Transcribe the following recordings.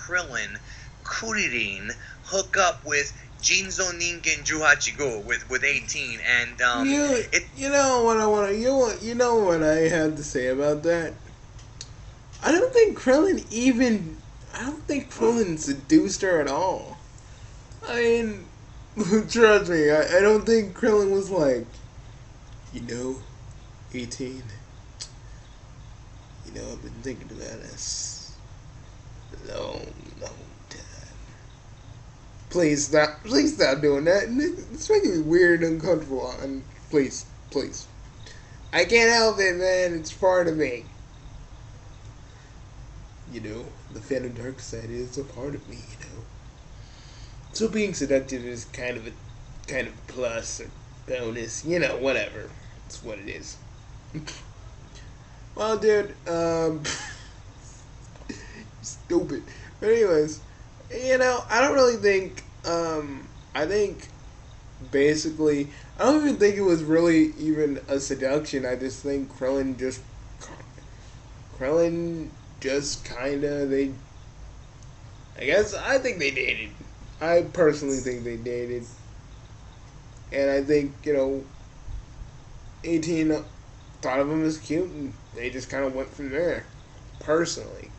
Krillin, Kuririn, hook up with Jinzo Ningen Juhachigo with 18, and it. You know what I want to you know what I have to say about that. I don't think Krillin even. I don't think Krillin seduced her at all. I mean, trust me, I don't think Krillin was like, you know, 18. You know, I've been thinking about us a long, long time. Please stop doing that. It's making me weird and uncomfortable. And please, please. I can't help it, man. It's part of me. You know, the Phantom Dark Side is a part of me, you know. So being seductive is kind of plus or bonus, you know, whatever. It's what it is. Well, dude, stupid. But anyways, you know, I don't really think, I think basically, I don't even think it was really even a seduction. I just think Krillin just kinda, I think they dated. I personally think they dated. And I think, you know, 18 thought of him as cute and they just kind of went from there. Personally.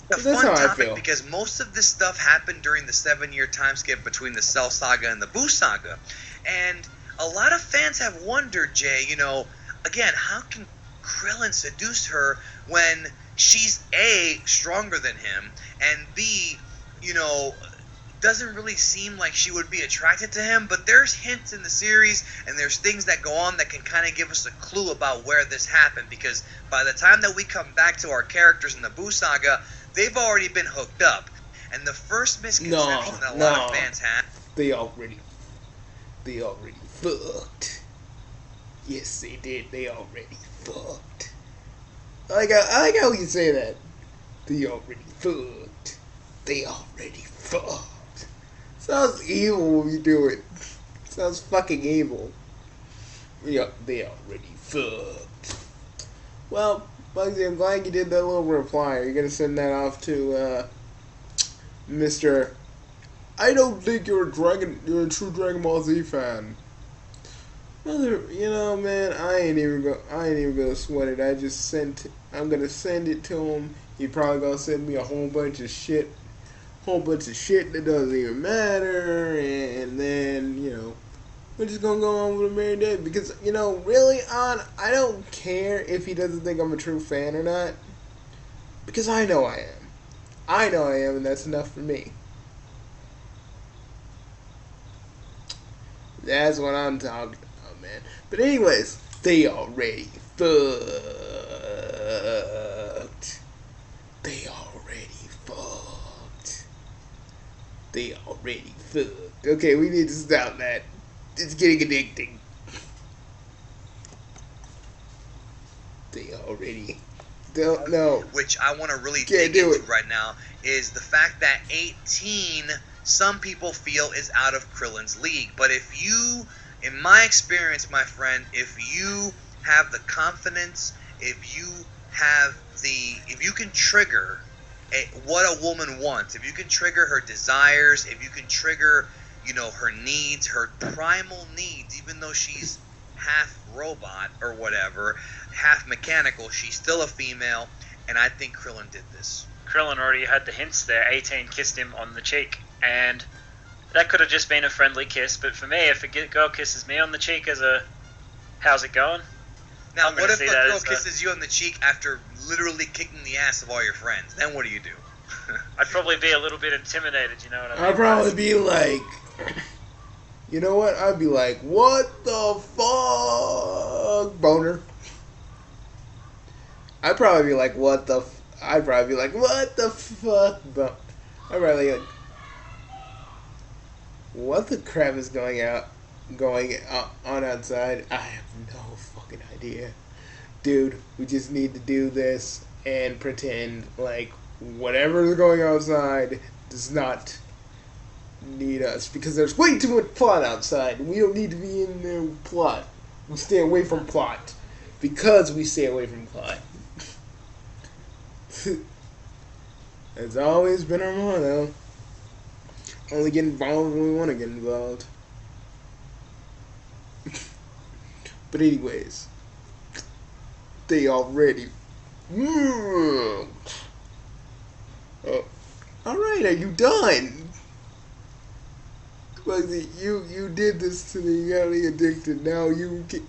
A That's fun how I topic feel. because most of this stuff happened during the 7-year time skip between the Cell Saga and the Boo Saga. And a lot of fans have wondered, Jay, you know, again, how can Krillin seduce her when she's A, stronger than him, and B, you know, doesn't really seem like she would be attracted to him, but there's hints in the series and there's things that go on that can kind of give us a clue about where this happened, because by the time that we come back to our characters in the Boo Saga, they've already been hooked up. And the first misconception that a lot of fans have, They already fucked. Yes, they did. They already fucked. I like how you say that. They already fucked. They already fucked. Sounds evil when you do it. Sounds fucking evil. Yeah, they already fucked. Well, Bugsy, I'm glad you did that little reply. Are you gonna send that off to Mr. I don't think you're a true Dragon Ball Z fan. You know, man, I ain't even gonna sweat it. I'm gonna send it to him. He probably gonna send me a whole bunch of shit that doesn't even matter, and then, you know, we're just gonna go on with a merry day, because, you know, I don't care if he doesn't think I'm a true fan or not, because I know I am. I know I am, and that's enough for me. That's what I'm talking about, man. But anyways, they already fucked. They already fucked. They already fucked. Okay, we need to stop that. It's getting addicting. They already don't know. which I want to really Can't dig do into it. right now, is the fact that 18, some people feel, is out of Krillin's league. But if you, in my experience, my friend, if you have the confidence, if you can trigger what a woman wants, if you can trigger her desires, if you can trigger, you know, her needs, her primal needs, even though she's half robot or whatever, half mechanical, she's still a female, and I think Krillin did this. Krillin already had the hints there. 18 kissed him on the cheek, and that could have just been a friendly kiss, but for me, if a girl kisses me on the cheek as a how's it going? Now, I'm what gonna if see a that girl as kisses you on the cheek after literally kicking the ass of all your friends? Then what do you do? I'd probably be a little bit intimidated, you know what I mean? I'd probably be like, you know what? I'd be like, what the fuck, boner? I'd probably be like, what the fuck, I'd probably be like, what the crap is going on outside? I have no fucking idea. Dude, we just need to do this and pretend like whatever is going outside does not need us, because there's way too much plot outside. We don't need to be in there with plot. We stay away from plot because we stay away from plot. It's always been our motto. Only get involved when we want to get involved. But anyways, they already. Oh. All right, are you done? Bugsy, you did this to me. You got me addicted. Now you can.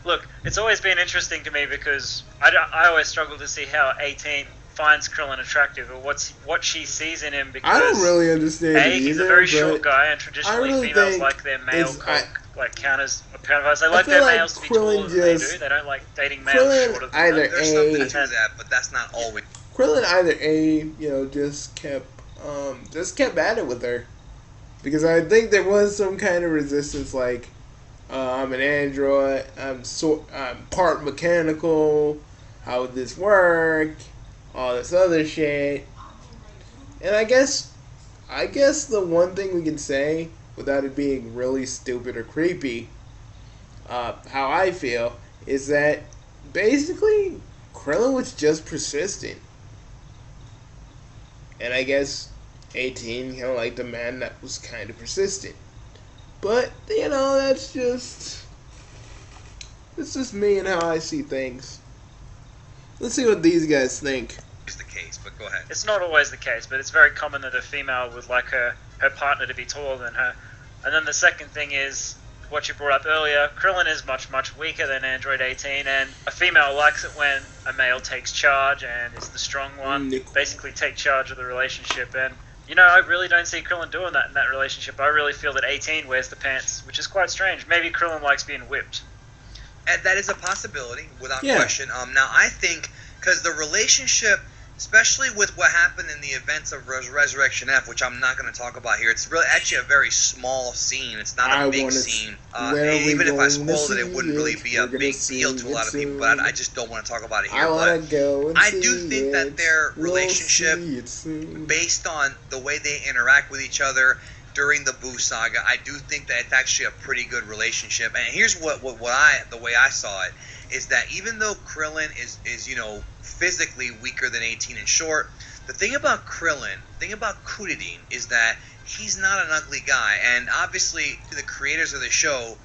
Look, it's always been interesting to me because I always struggle to see how 18 finds Krillin attractive or what she sees in him because I don't really understand it he's either, a very but short guy and traditionally really females think like their male it's- counterparts. They like feel their like males to be Krillin taller than they just- do. They don't like dating males Krillin shorter than either them. There's something A- to that, but that's not always. Krillin either just kept at it with her, because I think there was some kind of resistance, like I'm an android, I'm part mechanical, how would this work, all this other shit, and I guess the one thing we can say without it being really stupid or creepy, how I feel is that basically Krillin was just persistent. And I guess 18 liked a man that was kind of persistent. But, that's just me and how I see things. Let's see what these guys think. Is the case, but go ahead. It's not always the case, but it's very common that a female would like her partner to be taller than her. And then the second thing is what you brought up earlier. Krillin is much, much weaker than Android 18, and a female likes it when a male takes charge and is the strong one, basically take charge of the relationship. And, I really don't see Krillin doing that in that relationship. I really feel that 18 wears the pants, which is quite strange. Maybe Krillin likes being whipped. And that is a possibility, without Yeah. question. Now, I think, because the relationship, especially with what happened in the events of Resurrection F, which I'm not going to talk about here, it's really actually a very small scene. It's not a big scene. Even if I spoiled it, it wouldn't really be a big deal to a lot of people, but I just don't want to talk about it here. I want to go and I see do think it. that their We'll relationship, see it soon. based on the way they interact with each other during the Boo saga, I do think that it's actually a pretty good relationship. And here's the way I saw it is that even though Krillin is physically weaker than 18 and short, the thing about Kudidin is that he's not an ugly guy, and obviously the creators of the show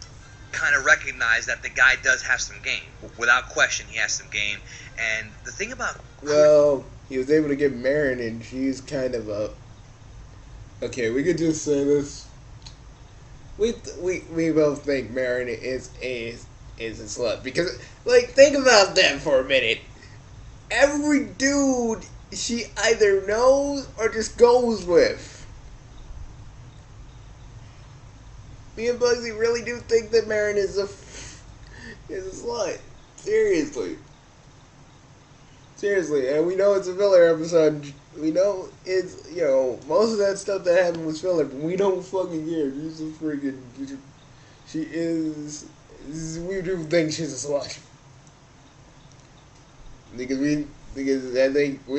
kind of recognize that the guy does have some game. Without question, he has some game. And the thing about Well, he was able to get Marin, and she's kind of a. Okay, we could just say this. We both think Marin is a slut, because think about that for a minute. Every dude she either knows or just goes with. Me and Bugsy really do think that Marin is a slut. Seriously, and we know it's a filler episode. We know it's, most of that stuff that happened was filler, but we don't fucking care. She's a freaking, we do think she's a slut. Because we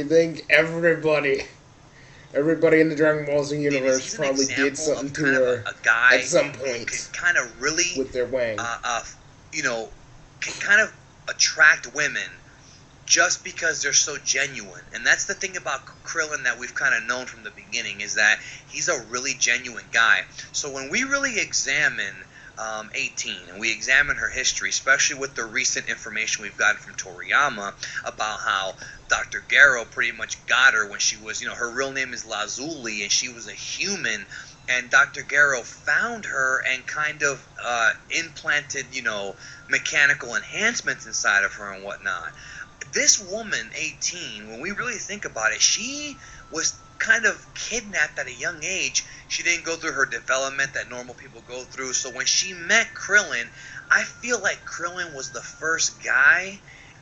think everybody in the Dragon Ball Z universe probably did something to her a guy at some who point can kind of really with their wang. Can kind of attract women just because they're so genuine. And that's the thing about Krillin that we've kind of known from the beginning, is that he's a really genuine guy. So when we really examine 18 and we examine her history, especially with the recent information we've gotten from Toriyama about how Dr. Garo pretty much got her when she was, her real name is Lazuli, and she was a human, and Dr. Garo found her and kind of implanted, mechanical enhancements inside of her and whatnot. This woman, 18, when we really think about it, she was kind of kidnapped at a young age. She didn't go through her development that normal people go through. So when she met Krillin, I feel like Krillin was the first guy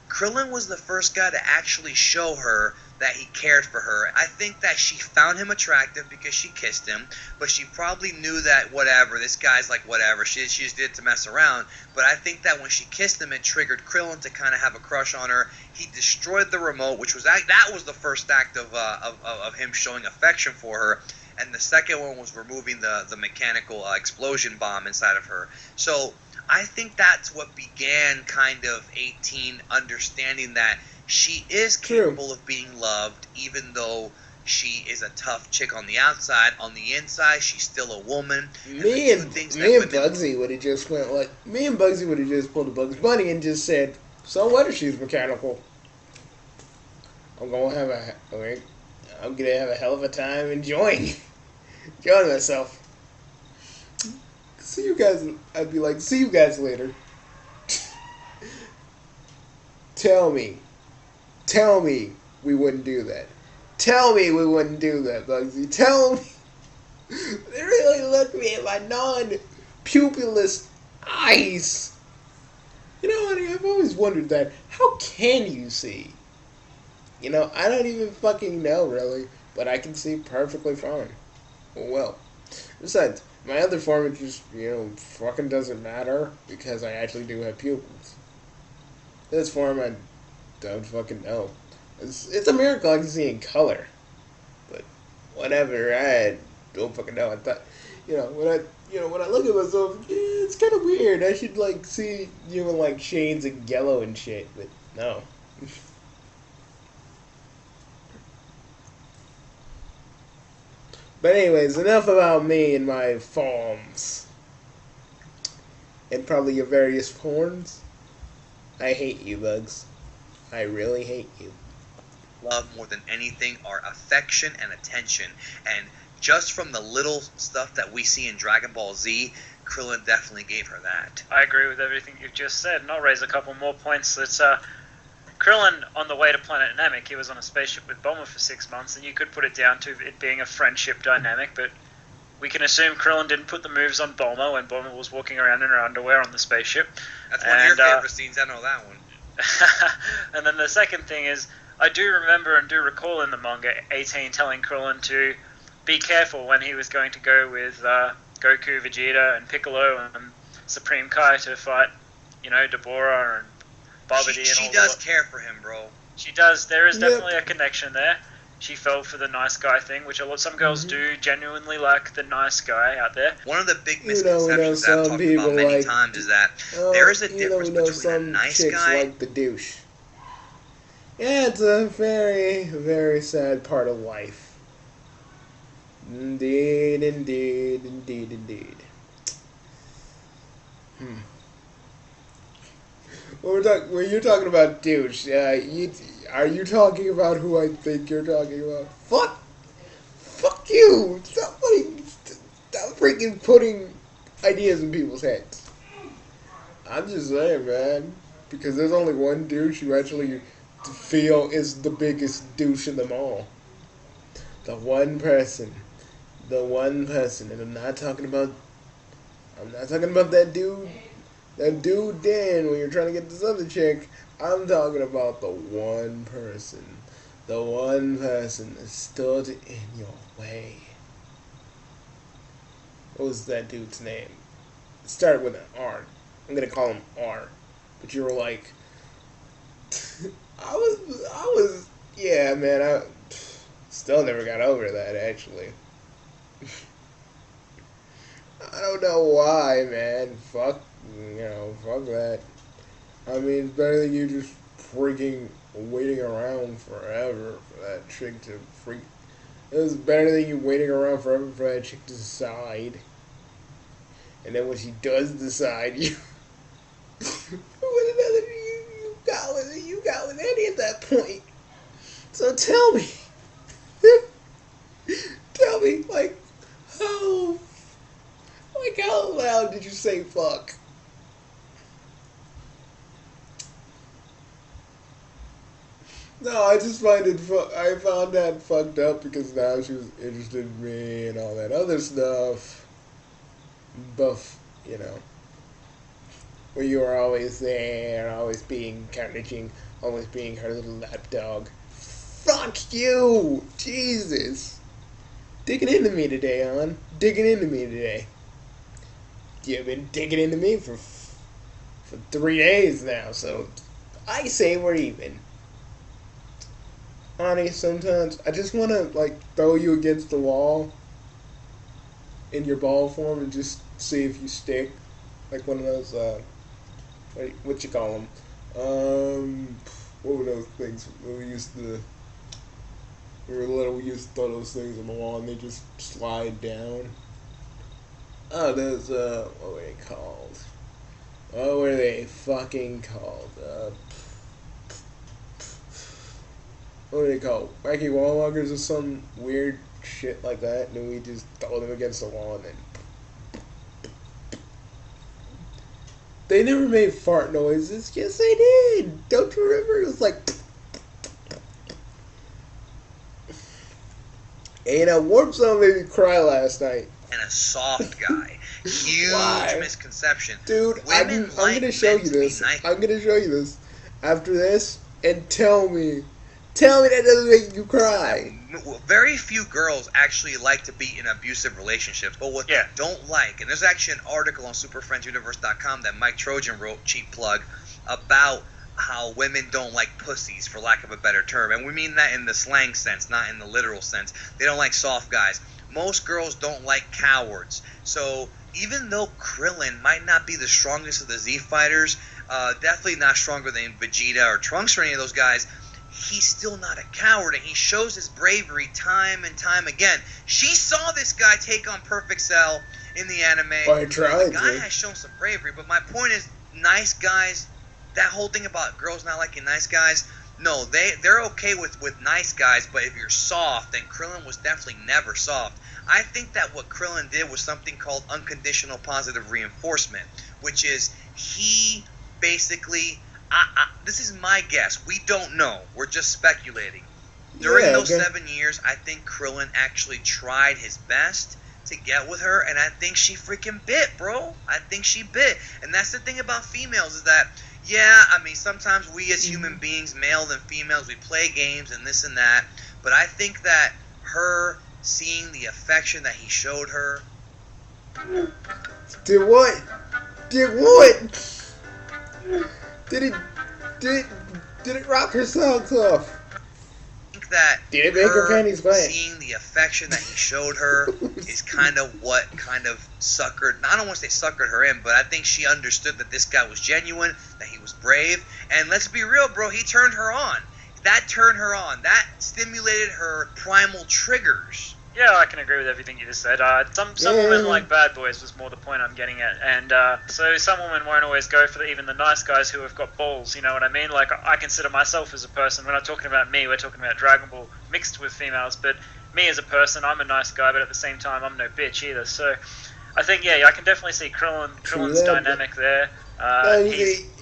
to actually show her that he cared for her. I think that she found him attractive because she kissed him, but she probably knew that whatever, this guy's like whatever, she just did it to mess around. But I think that when she kissed him, it triggered Krillin to kind of have a crush on her. He destroyed the remote, which was that was the first act of him showing affection for her. And the second one was removing the mechanical explosion bomb inside of her. So I think that's what began kind of 18 understanding that she is True. capable of being loved, even though she is a tough chick on the outside. On the inside, she's still a woman. Me and Bugsy would have just went like me and Bugsy would have just pulled a Bugs Bunny and just said, "So what if she's mechanical? I'm gonna have a hell of a time enjoying myself." See you guys. I'd be like, "See you guys later." Tell me we wouldn't do that. Tell me we wouldn't do that, Bugsy. Tell me. They really look me in my non-pupilless eyes. You know what? I've always wondered that. How can you see? You know, I don't even fucking know, really. But I can see perfectly fine. Well, besides, my other form, it just, fucking doesn't matter. Because I actually do have pupils. This form, I don't fucking know. It's a miracle I can see in color. But, whatever, I don't fucking know. I thought, when I look at myself, it's kind of weird. I should, see you in, shades of yellow and shit. But, no. But anyways, enough about me and my forms. And probably your various forms. I hate you, Bugs. I really hate you. Love more than anything are affection and attention. And just from the little stuff that we see in Dragon Ball Z, Krillin definitely gave her that. I agree with everything you've just said, and I'll raise a couple more points. That's Krillin, on the way to Planet Namek, he was on a spaceship with Bulma for 6 months, and you could put it down to it being a friendship dynamic, but we can assume Krillin didn't put the moves on Bulma when Bulma was walking around in her underwear on the spaceship. That's one of your favorite scenes, I know that one. And then the second thing is, I do remember and do recall in the manga 18 telling Krillin to be careful when he was going to go with Goku, Vegeta, and Piccolo and Supreme Kai to fight, Deborah and Babidi and all that. She does care for him, bro. She does. There is definitely a connection there. She fell for the nice guy thing, which some girls do genuinely like the nice guy out there. One of the big misconceptions that I've talked about many times is that there is a difference between a nice guy. Like the douche. Yeah, it's a very, very sad part of life. Indeed, indeed, indeed, indeed. When you're talking about douche, are you talking about who I think you're talking about? Fuck you! Stop freaking putting ideas in people's heads. I'm just saying, man, because there's only one douche you actually feel is the biggest douche of them all. The one person, and I'm not talking about that dude. That dude Dan, when you're trying to get this other chick, I'm talking about the one person that stood in your way. What was that dude's name? It started with an R. I'm gonna call him R. But you were like, yeah, man, I still never got over that, actually. I don't know why, man. Fuck that. I mean, it's better than you just freaking waiting around forever for that chick to freak. It was better than you waiting around forever for that chick to decide. And then when she does decide, you got with Eddie at that point. So tell me, how loud did you say fuck? No, I just find it. I found that fucked up because now she was interested in me and all that other stuff. Buff, where you were always there, always being encouraging, always being her little lapdog. Fuck you, Jesus. Digging into me today, hon. Digging into me today. You've been digging into me for 3 days now, so I say we're even. Honey, sometimes I just want to, throw you against the wall in your ball form and just see if you stick. Like one of those, what you call them? what were those things when we used to? We were little. We used to throw those things on the wall, and they just slide down. Oh, those what were they called? What were they fucking called? What were they called? Wacky wall walkers or some weird shit like that, and then we just throw them against the wall, and then they never made fart noises. Yes, they did. Don't you remember? It was like. And Warp Zone made me cry last night. And a soft guy. Huge Why? misconception. Dude, I'm like gonna show men you to be this. nice. I'm gonna show you this after this, and tell me that doesn't make you cry. Very few girls actually like to be in abusive relationships, but what they don't like, and there's actually an article on superfriendsuniverse.com that Mike Trojan wrote, cheap plug, about how women don't like pussies, for lack of a better term. And we mean that in the slang sense, not in the literal sense. They don't like soft guys. Most girls don't like cowards. So even though Krillin might not be the strongest of the Z fighters, definitely not stronger than Vegeta or Trunks or any of those guys, he's still not a coward, and he shows his bravery time and time again. She saw this guy take on Perfect Cell in the anime. I tried the guy to. has shown some bravery, but my point is, nice guys, that whole thing about girls not liking nice guys, no, they're okay with nice guys, but if you're soft, then Krillin was definitely never soft. I think that what Krillin did was something called unconditional positive reinforcement, which is he basically, this is my guess, we don't know, we're just speculating. During those 7 years, I think Krillin actually tried his best to get with her, and I think she freaking bit, bro. I think she bit. And that's the thing about females, is that, yeah, I mean, sometimes we as human beings, male and females, we play games and this and that, but I think that her seeing the affection that he showed her. Did what? Did what? Did it rock her socks off? I think that did it make her panties wet? Seeing the affection that he showed her is kind of what kind of suckered, I don't want to say suckered her in, but I think she understood that this guy was genuine, that he was brave, and let's be real, bro, he turned her on. That turned her on. That stimulated her primal triggers. Yeah, I can agree with everything you just said. Some women like bad boys was more the point I'm getting at, and so some women won't always go for even the nice guys who have got balls. You know what I mean? Like, I consider myself as a person. We're not talking about me. We're talking about Dragon Ball mixed with females. But me as a person, I'm a nice guy, but at the same time, I'm no bitch either. So I think I can definitely see Krillin's dynamic there.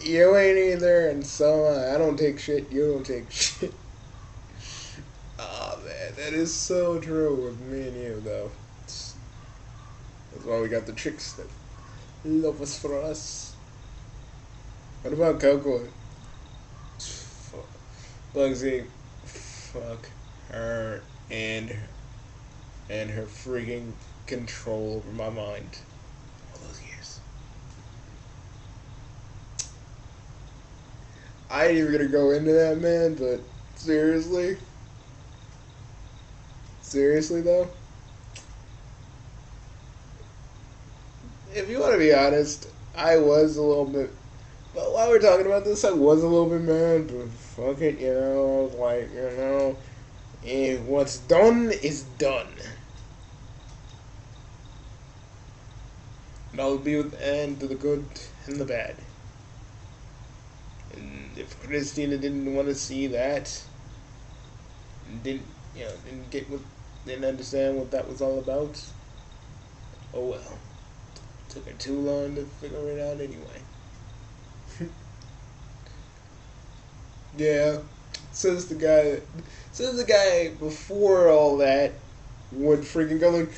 You ain't either, and so I don't take shit. You don't take shit. Oh man, that is so true with me and you, though. That's why we got the chicks that love us for us. What about Coco? Bugsy, fuck her and her freaking control over my mind. All those years. I ain't even gonna go into that, man, but seriously? Seriously, though? If you want to be honest, I was a little bit... But while we're talking about this, I was a little bit mad, but fuck it, you know, like, you know, and what's done is done. And I'll be with the end of the good and the bad. And if Christina didn't want to see that, didn't understand what that was all about, oh well. Took her too long to figure it out anyway. Yeah, says the guy before all that would freaking go like,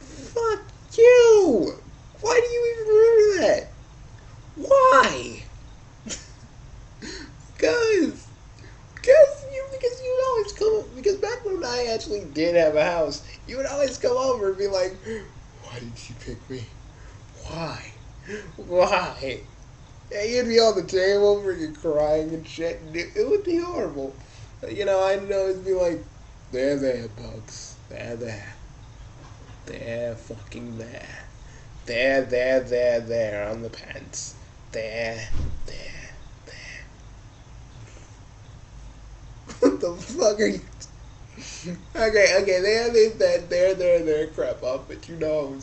fuck you! Why do you even remember that? Why? Because you would always come, because back when I actually did have a house, you would always come over and be like, why did you pick me? Why? Yeah, you'd be on the table freaking crying and shit, and it would be horrible. You know, I'd always be like, there, Bugs. There, fucking there. There, on the pants. There. the fuck are you? Okay, they have that their crap up, but you know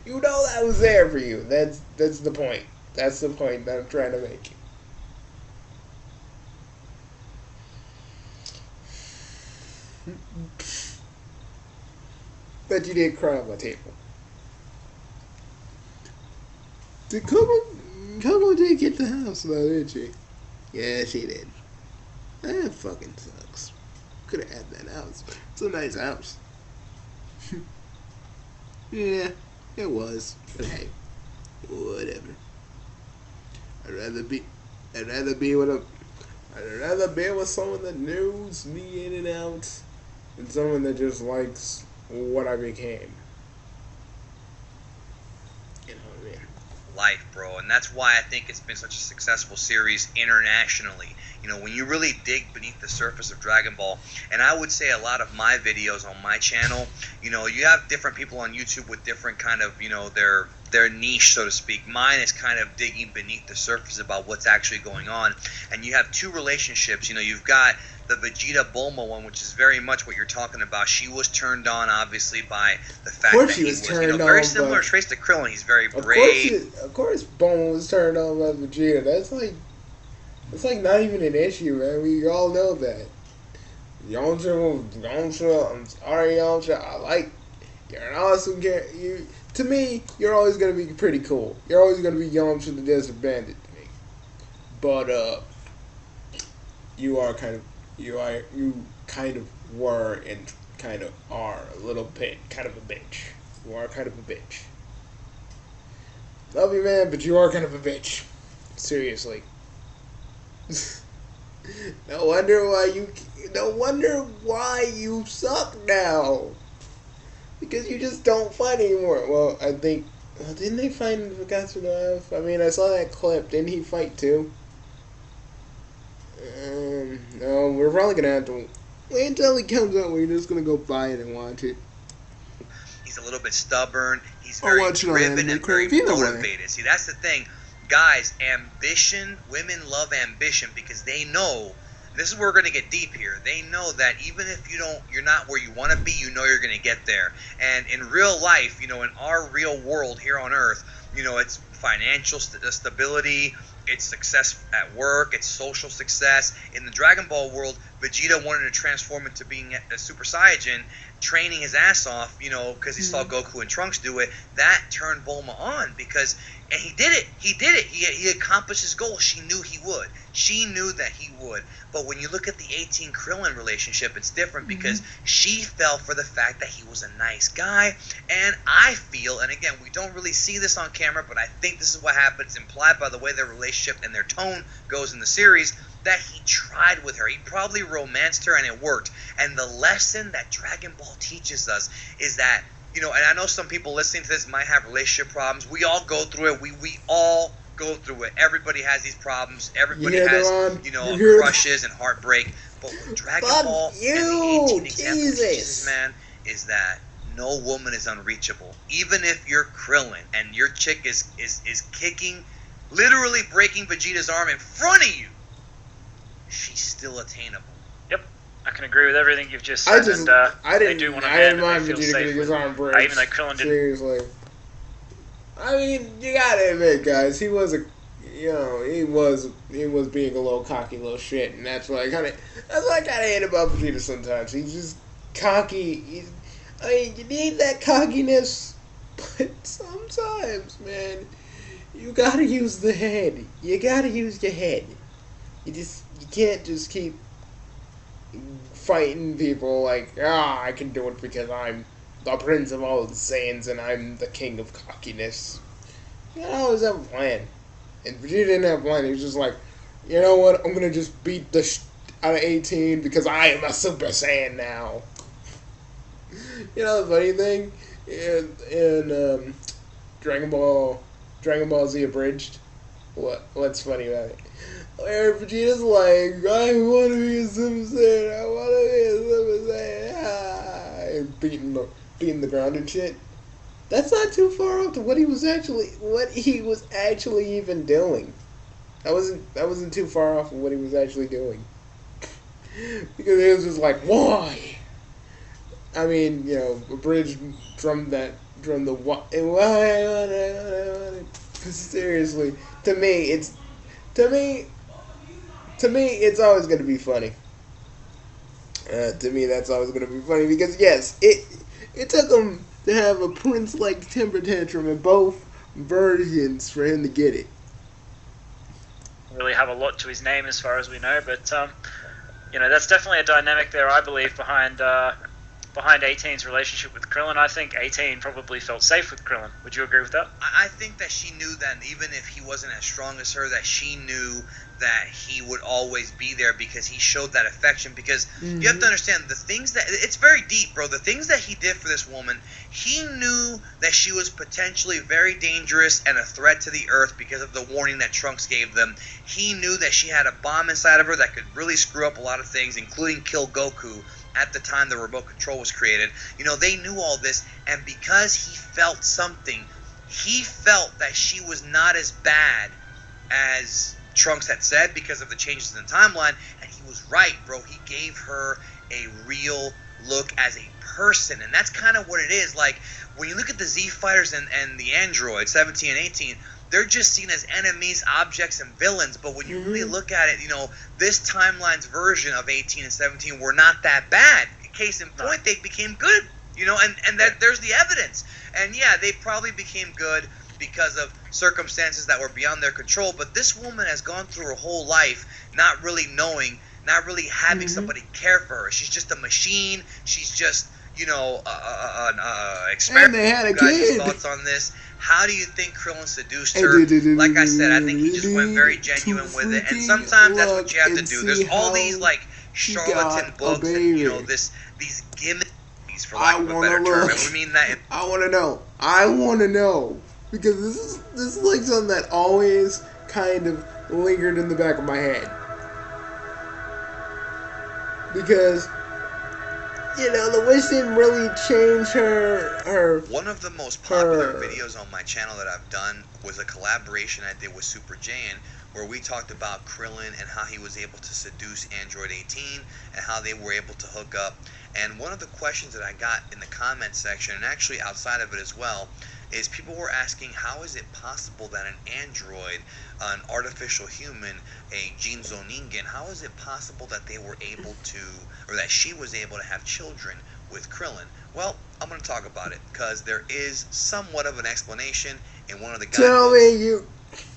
that was there for you. That's the point. That's the point that I'm trying to make. But you did cry on my table. Did Coco did get the house though, didn't she? Yeah, she did. That fucking sucks. Could have had that house. It's a nice house. Yeah, it was. But hey, whatever. I'd rather be with someone that knows me in and out than someone that just likes what I became. You know what I mean? Life, bro, and that's why I think it's been such a successful series internationally. You know, when you really dig beneath the surface of Dragon Ball, and I would say a lot of my videos on my channel, you know, you have different people on YouTube with different kind of, you know, their niche, so to speak. Mine is kind of digging beneath the surface about what's actually going on, and you have two relationships. You know, you've got the Vegeta Bulma one, which is very much what you're talking about. She was turned on, obviously, by the fact that he was, you know, very similar trace to Krillin. He's very brave. Of course, Bulma was turned on by Vegeta. That's like not even an issue, man. We all know that. Yamcha, I'm sorry, Yamcha. You're an awesome character. To me, you're always gonna be pretty cool. You're always gonna be Yamcha the Desert Bandit to me. But you kind of were and kind of are a little bit kind of a bitch. You are kind of a bitch. Love you, man, but you are kind of a bitch. Seriously. No wonder why you suck now. Because you just don't fight anymore. Well, I think... didn't they fight Fugatsu no F? I mean, I saw that clip. Didn't he fight too? No, we're probably gonna have to wait until it comes out. We're just gonna go buy it and watch it. He's a little bit stubborn. He's very driven and very motivated. See, that's the thing. Guys, ambition, women love ambition because they know, this is where we're going to get deep here. They know that even if you're not where you want to be, you know you're going to get there. And in real life, you know, in our real world here on Earth, you know, it's financial stability, it's success at work, it's social success. In the Dragon Ball world, Vegeta wanted to transform into being a Super Saiyan, training his ass off, you know, because he saw Goku and Trunks do it. That turned Bulma on because, and he did it. He accomplished his goal. She knew he would. She knew that he would. But when you look at the 18 Krillin relationship, it's different because she fell for the fact that he was a nice guy. And I feel, and again, we don't really see this on camera, but I think this is what happens, implied by the way their relationship and their tone goes in the series, that he tried with her. He probably romanced her and it worked. And the lesson that Dragon Ball teaches us is that, you know, and I know some people listening to this might have relationship problems. We all go through it. We all go through it. Everybody has these problems. Everybody has, you know, crushes and heartbreak. But what Dragon Ball and the 18 example teaches, man, is that no woman is unreachable. Even if you're Krillin and your chick is kicking, literally breaking Vegeta's arm in front of you, she's still attainable. Yep, I can agree with everything you've just said. I didn't mind Vegeta getting his arm break. Even though Krillin didn't. Seriously. I mean, you gotta admit, guys, he was he was being a little cocky little shit, and that's what I kind of hate about Vegeta sometimes. He's just cocky. I mean, you need that cockiness, but sometimes, man, you gotta use the head. You gotta use your head. You can't just keep fighting people like, I can do it because I'm the prince of all the Saiyans and I'm the king of cockiness. You gotta always have a plan. And Vegeta didn't have a plan. He was just like, you know what, I'm gonna just beat the out of 18 because I am a Super Saiyan now. You know the funny thing? In Dragon Ball Z Abridged, what's funny about it? Where Vegeta's like, I want to be a Super Saiyan, I want to be a Super Saiyan, and beating the ground and shit. That's not too far off to what he was actually even doing. That wasn't too far off of what he was actually doing. Because it was just like, why? I mean, you know, abridged from the why. Seriously, to me, it's always going to be funny. To me, that's always going to be funny because yes, it took him to have a Prince-like temper tantrum in both versions for him to get it. Really have a lot to his name as far as we know, but that's definitely a dynamic there, I believe, behind 18's relationship with Krillin. I think 18 probably felt safe with Krillin. Would you agree with that? I think that she knew that even if he wasn't as strong as her, that she knew that he would always be there because he showed that affection. Because you have to understand the things that it's very deep, bro. The things that he did for this woman, he knew that she was potentially very dangerous and a threat to the Earth because of the warning that Trunks gave them. He knew that she had a bomb inside of her that could really screw up a lot of things, including kill Goku. At the time the remote control was created, they knew all this, and because he felt something, he felt that she was not as bad as Trunks had said because of the changes in the timeline, and he was right, bro. He gave her a real look as a person, and that's kind of what it is. Like, when you look at the Z Fighters and the androids, 17 and 18, they're just seen as enemies, objects, and villains. But when you really look at it, this timeline's version of 18 and 17 were not that bad. Case in point, they became good, and there's the evidence. And yeah, they probably became good because of circumstances that were beyond their control. But this woman has gone through her whole life not really knowing, not really having somebody care for her. She's just a machine. She's just, experiment. And they had a kid. kid. Thoughts on this? How do you think Krillin seduced her? Like I said, I think he just went very genuine with it. And sometimes that's what you have to do. There's all these charlatan books and these gimmicks, for lack of a better term. And we mean that. I want to know because this is like something that always kind of lingered in the back of my head. Because the wish didn't really change her. One of the most popular videos on my channel that I've done was a collaboration I did with Super Jaiyan, where we talked about Krillin and how he was able to seduce Android 18 and how they were able to hook up. And one of the questions that I got in the comment section, and actually outside of it as well, is people were asking, how is it possible that an android, an artificial human, a Jinzo Ningen, how is it possible that they were able to, or that she was able to have children with Krillin? Well, I'm going to talk about it because there is somewhat of an explanation in one of the guidebooks.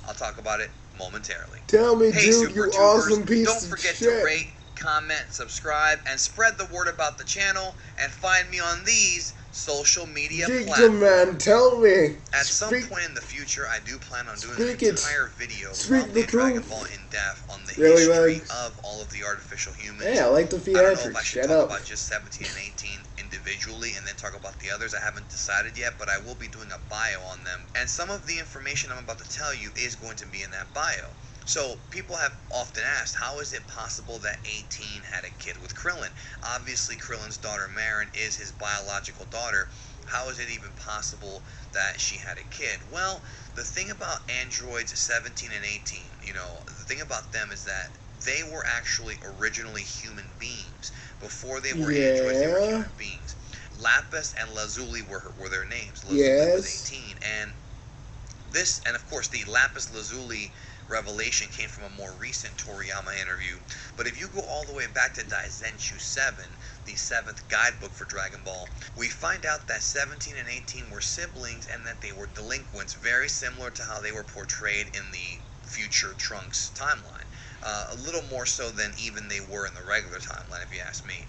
I'll talk about it momentarily. Tell me, hey, dude, you awesome piece don't of forget shit. to rate, comment, subscribe, and spread the word about the channel, and find me on these social media platforms. Man, tell me. At some point in the future, I do plan on doing an entire video on the Dragon Ball in depth on the history of all of the artificial humans. Yeah, I like the theatrics. I don't know if I should talk about just 17 and 18 individually and then talk about the others. I haven't decided yet, but I will be doing a bio on them. And some of the information I'm about to tell you is going to be in that bio. So people have often asked, how is it possible that 18 had a kid with Krillin? Obviously, Krillin's daughter Marin is his biological daughter. How is it even possible that she had a kid? Well, the thing about androids 17 and 18, the thing about them is that they were actually originally human beings. Before they were androids, they were human beings. Lapis and Lazuli were their names. Lazuli was 18. And of course, the Lapis Lazuli revelation came from a more recent Toriyama interview. But if you go all the way back to Daizenshuu 7, the 7th guidebook for Dragon Ball, we find out that 17 and 18 were siblings and that they were delinquents, very similar to how they were portrayed in the future Trunks timeline. A little more so than even they were in the regular timeline, if you ask me.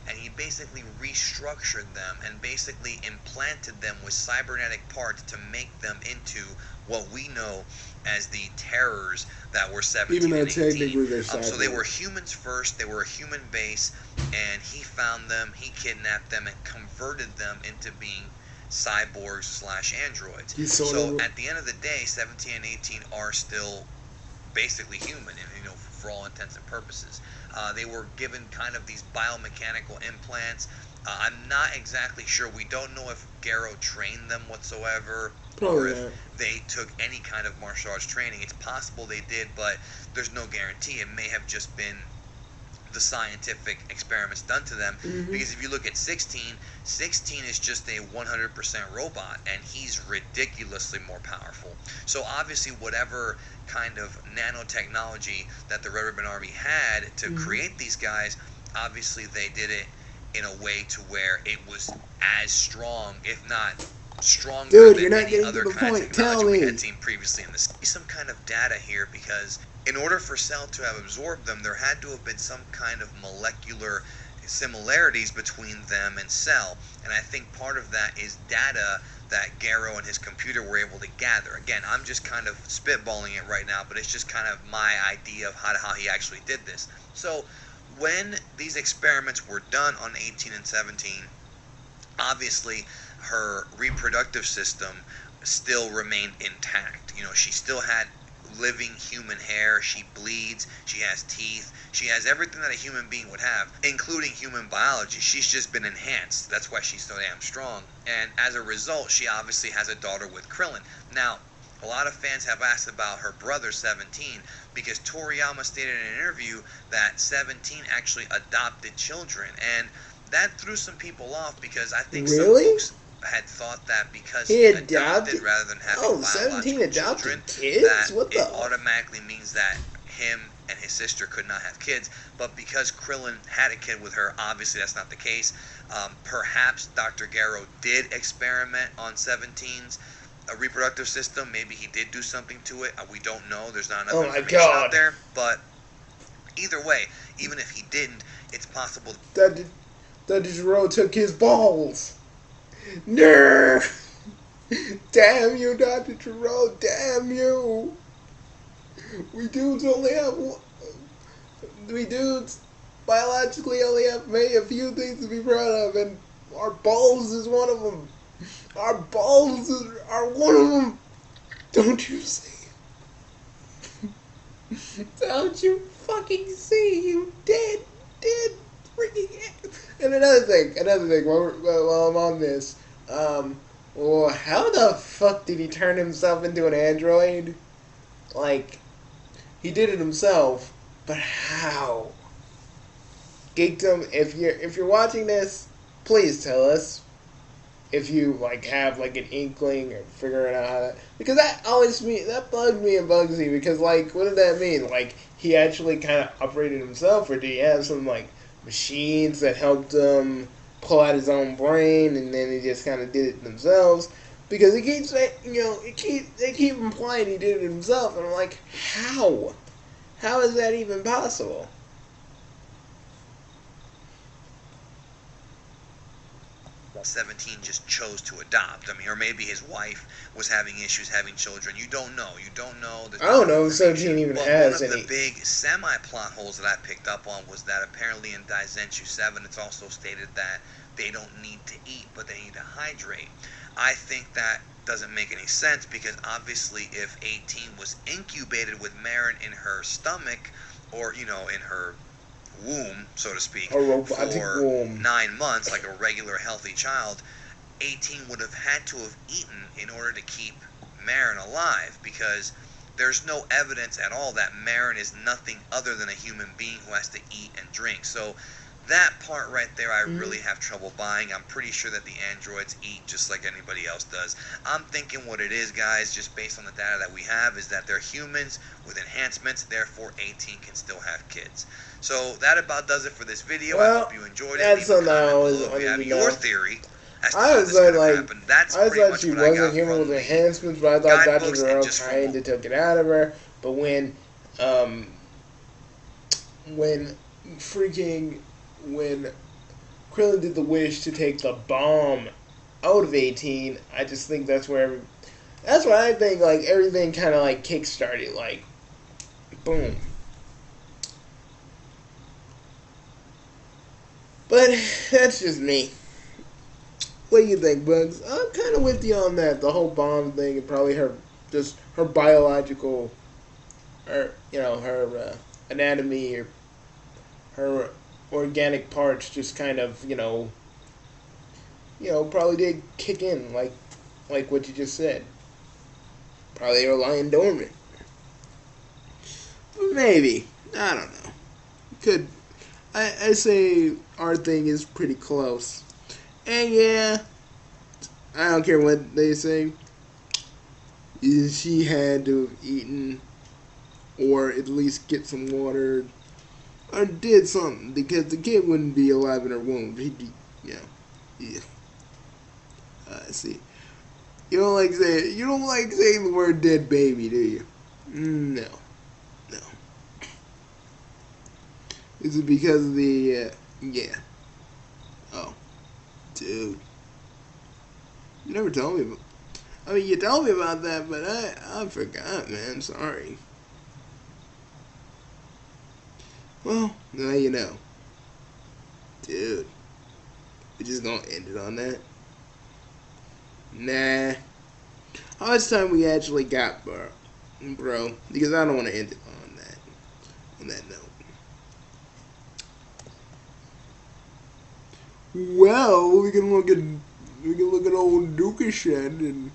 And he basically restructured them and basically implanted them with cybernetic parts to make them into what we know as the terrors that were 17 and 18. So they were humans first, they were a human base, and he found them, he kidnapped them, and converted them into being cyborgs / androids. So at the end of the day, 17 and 18 are still basically human, for all intents and purposes. They were given kind of these biomechanical implants. I'm not exactly sure. We don't know if Garo trained them whatsoever, or if they took any kind of martial arts training. It's possible they did, but there's no guarantee. It may have just been the scientific experiments done to them. Mm-hmm. Because if you look at 16 is just a 100% robot, and he's ridiculously more powerful. So obviously whatever kind of nanotechnology that the Red Ribbon Army had to Mm-hmm. create these guys, obviously they did it in a way to where it was as strong, if not stronger, Dude, than you're not any getting other to the kind point. of Tell technology we me. had seen previously in this. Some kind of data here, because in order for Cell to have absorbed them, there had to have been some kind of molecular similarities between them and Cell, and I think part of that is data that Garrow and his computer were able to gather. Again, I'm just kind of spitballing it right now, but it's just kind of my idea of how he actually did this. So when these experiments were done on 18 and 17, obviously her reproductive system still remained intact. You know, she still had living human hair, she bleeds, she has teeth, she has everything that a human being would have, including human biology. She's just been enhanced. That's why she's so damn strong. And as a result, she obviously has a daughter with Krillin. Now, a lot of fans have asked about her brother 17, because Toriyama stated in an interview that 17 actually adopted children, and that threw some people off, because I think Really? some folks had thought that because He he adopted? adopted rather than having Oh, 17 biological adopted children, kids? that What it the? automatically means that him and his sister could not have kids. But because Krillin had a kid with her, obviously that's not the case. Perhaps Dr. Garrow did experiment on 17's reproductive system. Maybe he did do something to it. We don't know. There's not enough Oh my information God. out there. But either way, even if he didn't, it's possible. Dr. Gero took his balls. Nerf! Damn you, Dr. Gero, damn you! We dudes only have one. We dudes biologically only have maybe a few things to be proud of, and our balls is one of them. Our balls are one of them. Don't you see? Don't you fucking see, you dead freaking ass. And another thing, while I'm on this, well, how the fuck did he turn himself into an android? Like, he did it himself, but how? Geekdom, if you're watching this, please tell us. If you like have like an inkling or figuring out how that, because that bugged me and Bugsy, because like, what did that mean? Like, he actually kind of operated himself, or did he have some like machines that helped him pull out his own brain, and then he just kind of did it themselves? Because he keeps saying, they keep implying he did it himself, and I'm like, how? How is that even possible? 17 just chose to adopt. I mean, or maybe his wife was having issues having children. You don't know. I don't know if 17 even has one of any. the big semi-plot holes that I picked up on was that apparently in Daizenshuu 7, it's also stated that they don't need to eat, but they need to hydrate. I think that doesn't make any sense, because obviously if 18 was incubated with Marin in her stomach, or, in her womb, so to speak, A robotic for womb. 9 months, like a regular healthy child, 18 would have had to have eaten in order to keep Marin alive, because there's no evidence at all that Marin is nothing other than a human being who has to eat and drink. So that part right there, I really have trouble buying. I'm pretty sure that the androids eat just like anybody else does. I'm thinking what it is, guys, just based on the data that we have, is that they're humans with enhancements, therefore 18 can still have kids. So that about does it for this video. Well, I hope you enjoyed it. that's Leave a something I comment always below if you have wanted to your know. theory as to I how was this could have like, happened. That's I pretty thought much she what I got wasn't human from with the enhancements, but I thought Dr. guidebooks Gero and just kind of took it out of her. But when Krillin did the wish to take the bomb out of 18, I just think that's where I think like everything kind of like kick-started, like boom. But that's just me. What do you think, Bugs? I'm kind of with you on that. The whole bomb thing, and probably her biological, her anatomy, or her organic parts just kind of, probably did kick in, like what you just said. Probably are lying dormant. Maybe. I don't know. I say our thing is pretty close. And yeah, I don't care what they say. She had to have eaten or at least get some water or did something because the kid wouldn't be alive in her womb. He'd be, yeah. I see. You don't like saying the word dead baby, do you? No. Is it because of the yeah? Oh, dude, you never told me. You told me about that, but I forgot, man. Sorry. Well, now you know, dude. We're just gonna end it on that. Nah. How much time we actually got, bro? Because I don't want to end it on that. On that note. Well, we can look at old Dukashed and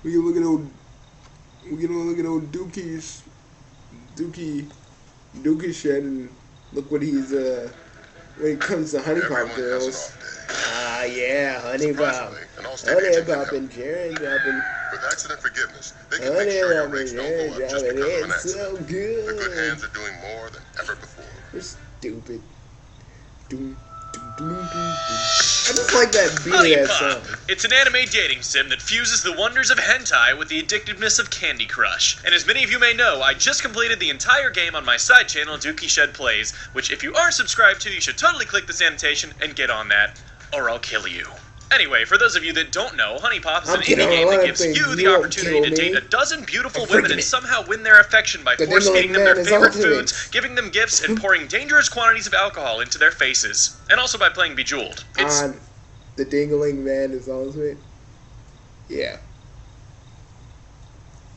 we can look at old Dukashed and look what he's when it comes to honey pop girls. Yeah, honey pop and Jared dropping. With accident forgiveness, they can make sure your rates don't go up just because of an accident. So good. The good hands are doing more than ever before. We're stupid. I just like that Honey beat-ass Pop. song. It's an anime dating sim that fuses the wonders of hentai with the addictiveness of Candy Crush. And as many of you may know, I just completed the entire game on my side channel, Dookie Shed Plays, which if you are subscribed to, you should totally click this annotation and get on that, or I'll kill you. Anyway, for those of you that don't know, Honey Pop is an indie game that gives you the opportunity to date a dozen beautiful women and somehow win their affection by force feeding them their favorite foods, giving them gifts, and pouring dangerous quantities of alcohol into their faces. And also by playing Bejeweled. It's... The Dingling Man is ultimate. Yeah.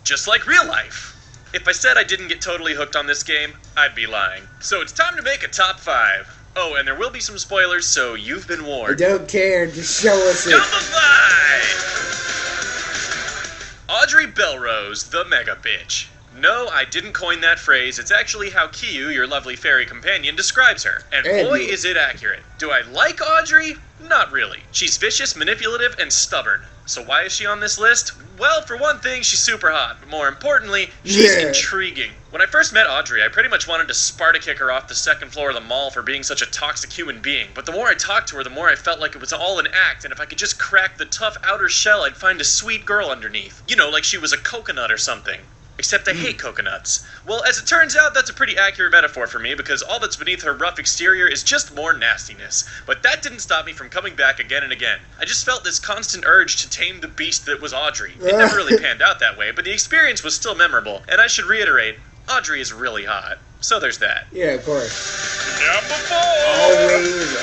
just like real life. If I said I didn't get totally hooked on this game, I'd be lying. So it's time to make a top 5. Oh, and there will be some spoilers, so you've been warned. I don't care, just show us it. Number 5! Audrey Belrose, the mega bitch. No, I didn't coin that phrase. It's actually how Kiyu, your lovely fairy companion, describes her. And boy, is it accurate. Do I like Audrey? Not really. She's vicious, manipulative, and stubborn. So why is she on this list? Well, for one thing, she's super hot. But more importantly, she's intriguing. When I first met Audrey, I pretty much wanted to Sparta kick her off the second floor of the mall for being such a toxic human being. But the more I talked to her, the more I felt like it was all an act, and if I could just crack the tough outer shell, I'd find a sweet girl underneath. You know, like she was a coconut or something. Except I hate coconuts. Well, as it turns out, that's a pretty accurate metaphor for me, because all that's beneath her rough exterior is just more nastiness. But that didn't stop me from coming back again and again. I just felt this constant urge to tame the beast that was Audrey. It never really panned out that way, but the experience was still memorable. And I should reiterate, Audrey is really hot. So there's that. Yeah, of course. Number 4! Always.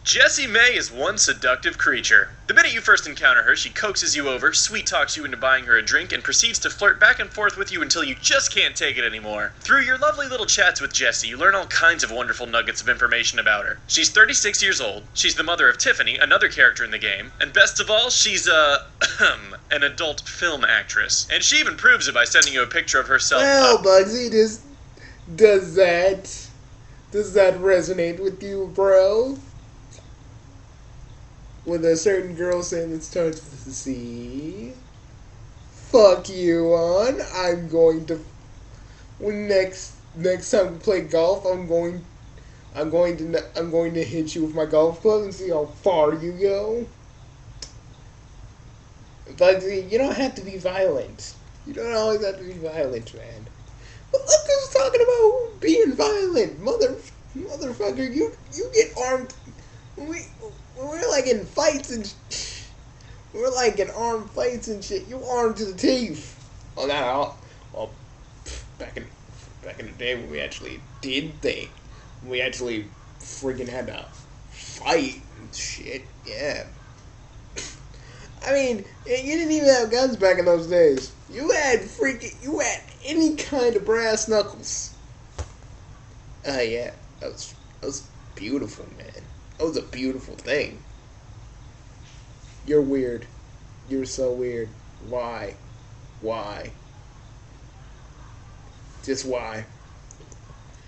Jessie May is one seductive creature. The minute you first encounter her, she coaxes you over, sweet-talks you into buying her a drink, and proceeds to flirt back and forth with you until you just can't take it anymore. Through your lovely little chats with Jessie, you learn all kinds of wonderful nuggets of information about her. She's 36 years old, she's the mother of Tiffany, another character in the game, and best of all, she's, an adult film actress. And she even proves it by sending you a picture of herself. Well, Bugsy, does that resonate with you, bro? With a certain girl saying it starts with a C. Fuck you on. I'm going to next time we play golf, I'm going to hit you with my golf club and see how far you go. Bugsy, you don't have to be violent. You don't always have to be violent, man. But look who's talking about being violent, motherfucker. You get armed. We're like in fights and we're like in armed fights and shit. You armed to the teeth. Oh, not all. Well, back in the day when we actually did things, we actually freaking had to fight and shit. Yeah. I mean, you didn't even have guns back in those days. You had any kind of brass knuckles. Yeah, that was beautiful, man. That was a beautiful thing. You're weird. You're so weird. Why? Why? Just why?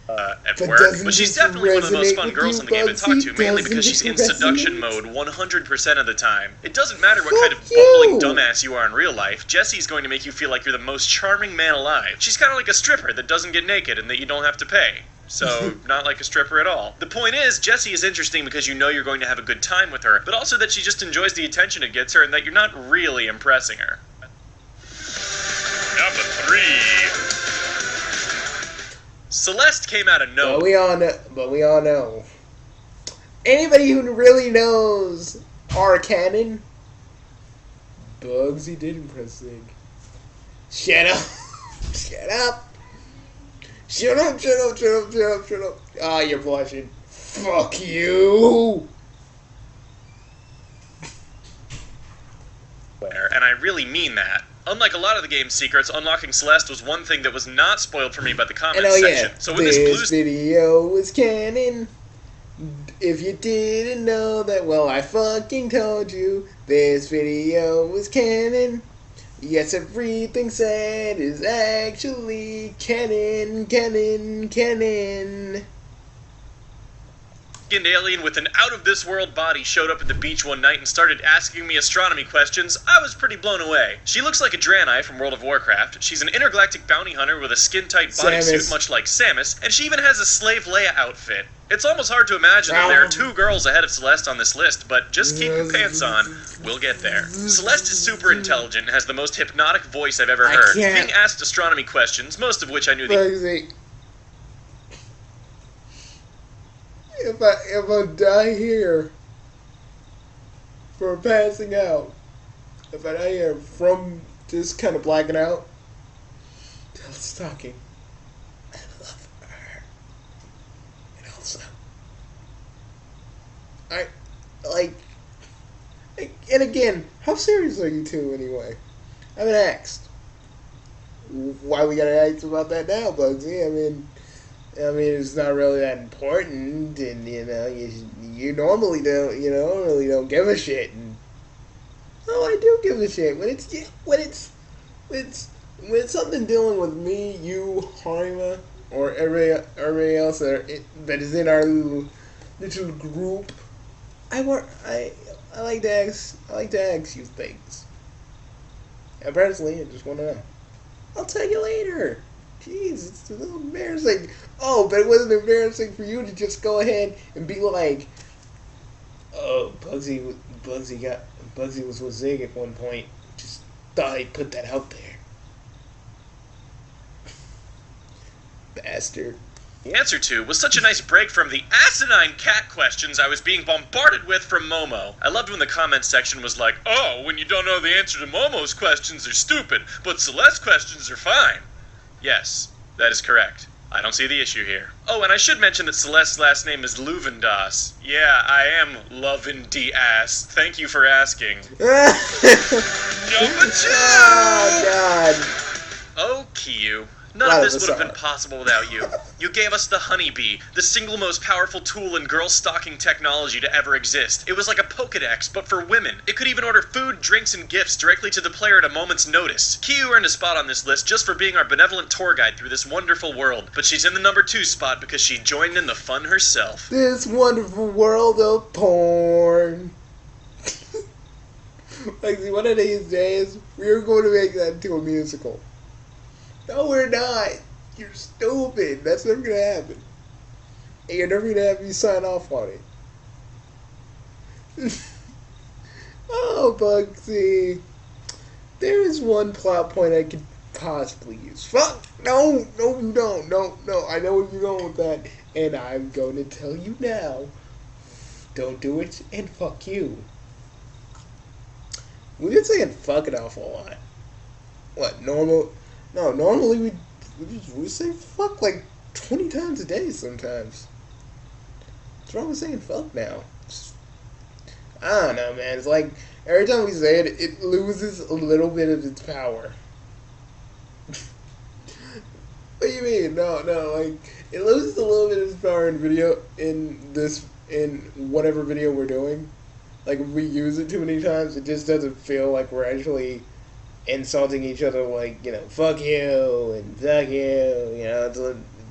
At But work, doesn't but she's this definitely one of the most resonate fun with girls you, in the game to talk Bugsy? to, mainly Doesn't because she's it in seduction resonate? mode 100% of the time. It doesn't matter what kind of Fuck bumbling you! dumbass you are in real life, Jessie's going to make you feel like you're the most charming man alive. She's kind of like a stripper that doesn't get naked and that you don't have to pay. So, not like a stripper at all. The point is, Jessie is interesting because you know you're going to have a good time with her, but also that she just enjoys the attention it gets her and that you're not really impressing her. Number 3. Celeste came out of nowhere. But we all know. Anybody who really knows our canon, Bugsy did impress Zig. Shut up. Shut up. Shut up, shut up, shut up, shut up, shut up. Ah, you're blushing. Fuck you. And I really mean that. Unlike a lot of the game's secrets, unlocking Celeste was one thing that was not spoiled for me by the comments section. So when this video was canon. If you didn't know that, well, I fucking told you. This video was canon. Yes, everything said is actually canon, canon, canon. An alien with an out-of-this-world body showed up at the beach one night and started asking me astronomy questions. I was pretty blown away. She looks like a Draenei from World of Warcraft. She's an intergalactic bounty hunter with a skin-tight bodysuit much like Samus, and she even has a Slave Leia outfit. It's almost hard to imagine that there are 2 girls ahead of Celeste on this list, but just keep your pants on. We'll get there. Celeste is super intelligent and has the most hypnotic voice I've ever heard. Being asked astronomy questions, most of which I knew the... If I die here for passing out, if I die here from just kind of blacking out, tell talking. I love her. And also, and again, how serious are you two anyway? I haven't asked. Why we gotta ask about that now, Bugsy? I mean, it's not really that important, and you normally don't, really don't give a shit. And I do give a shit when it's something dealing with me, you, Harima, or everybody else that is in our little group. I like to ask you things. And personally, I just want to know. I'll tell you later. Jeez, it's a little embarrassing. Oh, but it wasn't embarrassing for you to just go ahead and be like, oh, Bugsy was with Zig at one point. Just thought I'd put that out there. Bastard. The answer to was such a nice break from the asinine cat questions I was being bombarded with from Momo. I loved when the comments section was like, oh, when you don't know the answer to Momo's questions, they're stupid, but Celeste's questions are fine. Yes, that is correct. I don't see the issue here. Oh, and I should mention that Celeste's last name is Luvendas. Yeah, I am lovin' the ass. Thank you for asking. Number 2! Oh, God. Oh, Kiyu. None of this would have been possible without you. You gave us the honeybee, the single most powerful tool in girl stalking technology to ever exist. It was like a Pokedex, but for women. It could even order food, drinks, and gifts directly to the player at a moment's notice. Kiyu earned a spot on this list just for being our benevolent tour guide through this wonderful world, but she's in the number 2 spot because she joined in the fun herself. This wonderful world of porn. Like, see, one of these days, we're going to make that into a musical. No, we're not. You're stupid. That's never going to happen. And you're never going to have me sign off on it. Oh, Bugsy. There is one plot point I could possibly use. Fuck! No, you don't. No. I know where you're going with that. And I'm going to tell you now. Don't do it, and fuck you. We've been saying fuck an awful lot. What, normal... No, normally we say fuck like 20 times a day sometimes. What's wrong with saying fuck now? I don't know, man. It's like every time we say it, it loses a little bit of its power. What do you mean? No, like it loses a little bit of its power in in whatever video we're doing. Like if we use it too many times, it just doesn't feel like we're actually insulting each other, like, fuck you and fuck you, it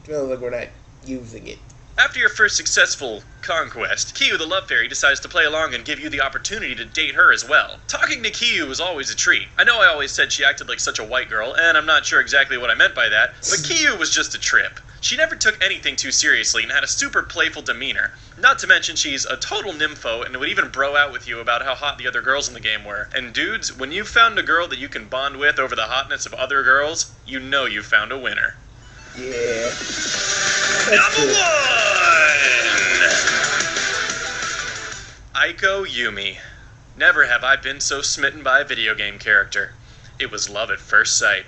feels like we're not using it. After your first successful conquest, Kiyu the Love Fairy decides to play along and give you the opportunity to date her as well. Talking to Kiyu was always a treat. I know I always said she acted like such a white girl, and I'm not sure exactly what I meant by that, but Kiyu was just a trip. She never took anything too seriously and had a super playful demeanor. Not to mention she's a total nympho and would even bro out with you about how hot the other girls in the game were. And dudes, when you've found a girl that you can bond with over the hotness of other girls, you know you've found a winner. Yeah. Number 1! Aiko Yumi. Never have I been so smitten by a video game character. It was love at first sight.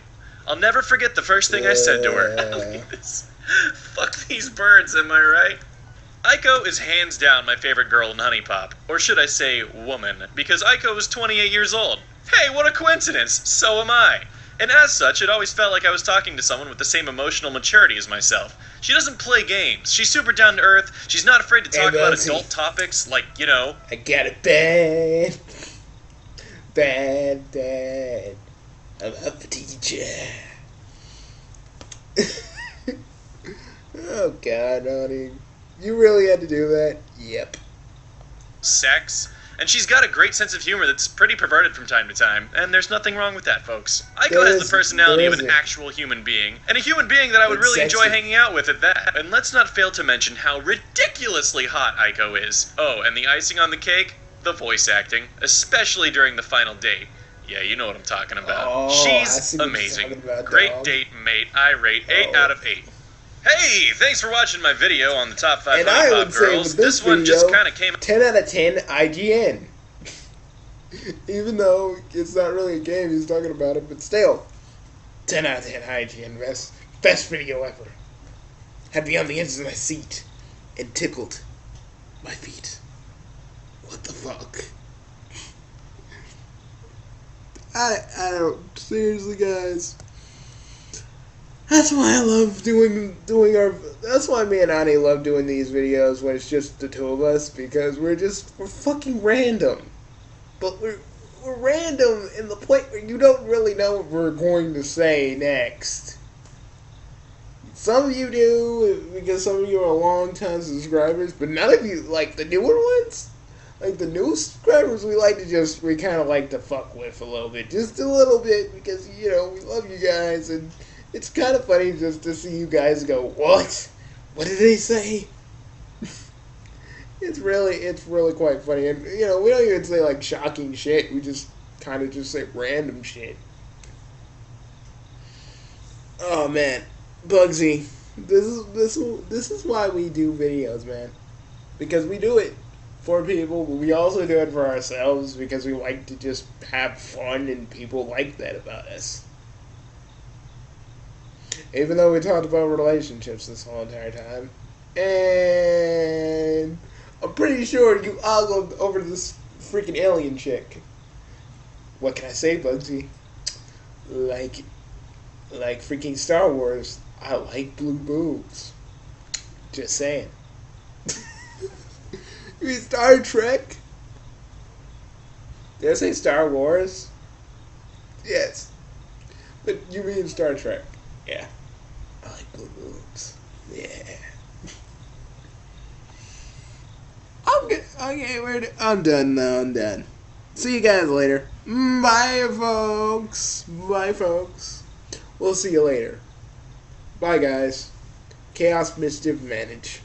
I'll never forget the first thing I said to her. Look at this. Fuck these birds, am I right? Aiko is hands down my favorite girl in Honey Pop. Or should I say woman, because Aiko is 28 years old. Hey, what a coincidence! So am I. And as such, it always felt like I was talking to someone with the same emotional maturity as myself. She doesn't play games. She's super down to earth. She's not afraid to talk about adult topics like, you know... I got it bad. Bad, bad. I'm a teacher. Oh, God, honey. You really had to do that? Yep. Sex. And she's got a great sense of humor that's pretty perverted from time to time, and there's nothing wrong with that, folks. Aiko has the personality of an actual human being, and a human being that I would really enjoy hanging out with at that. And let's not fail to mention how ridiculously hot Aiko is. Oh, and the icing on the cake? The voice acting, especially during the final date. Yeah, you know what I'm talking about. Oh, she's amazing. Great date, mate. I rate 8 out of 8. Hey, thanks for watching my video on the top 5 Honey Pop girls. This one just kind of came... 10 out of 10 IGN. Even though it's not really a game, he's talking about it, but still. 10 out of 10 IGN. Best video ever. Had me on the edge of my seat and tickled my feet. What the fuck? I don't... Seriously, guys. That's why I love doing our... That's why me and Ani love doing these videos when it's just the two of us, because we're fucking random. But we're random in the point where you don't really know what we're going to say next. Some of you do, because some of you are long-time subscribers, but none of you, like the newer ones, like the new subscribers, we kind of like to fuck with a little bit. Just a little bit, because, you know, we love you guys, and it's kind of funny just to see you guys go, what? What did they say? It's really quite funny. And, you know, we don't even say, like, shocking shit. We just kind of just say random shit. Oh, man. Bugsy. This is why we do videos, man. Because we do it for people, but we also do it for ourselves because we like to just have fun, and people like that about us. Even though we talked about relationships this whole entire time. And I'm pretty sure you ogled over this freaking alien chick. What can I say, Bugsy? Like freaking Star Wars, I like blue boobs. Just saying. You mean Star Trek? Did I say Star Wars? Yes. But you mean Star Trek. Yeah. I like blue boobs. Yeah. I'm good. Okay, I'm done now. I'm done. See you guys later. Bye, folks. Bye, folks. We'll see you later. Bye, guys. Chaos, mischief, manage.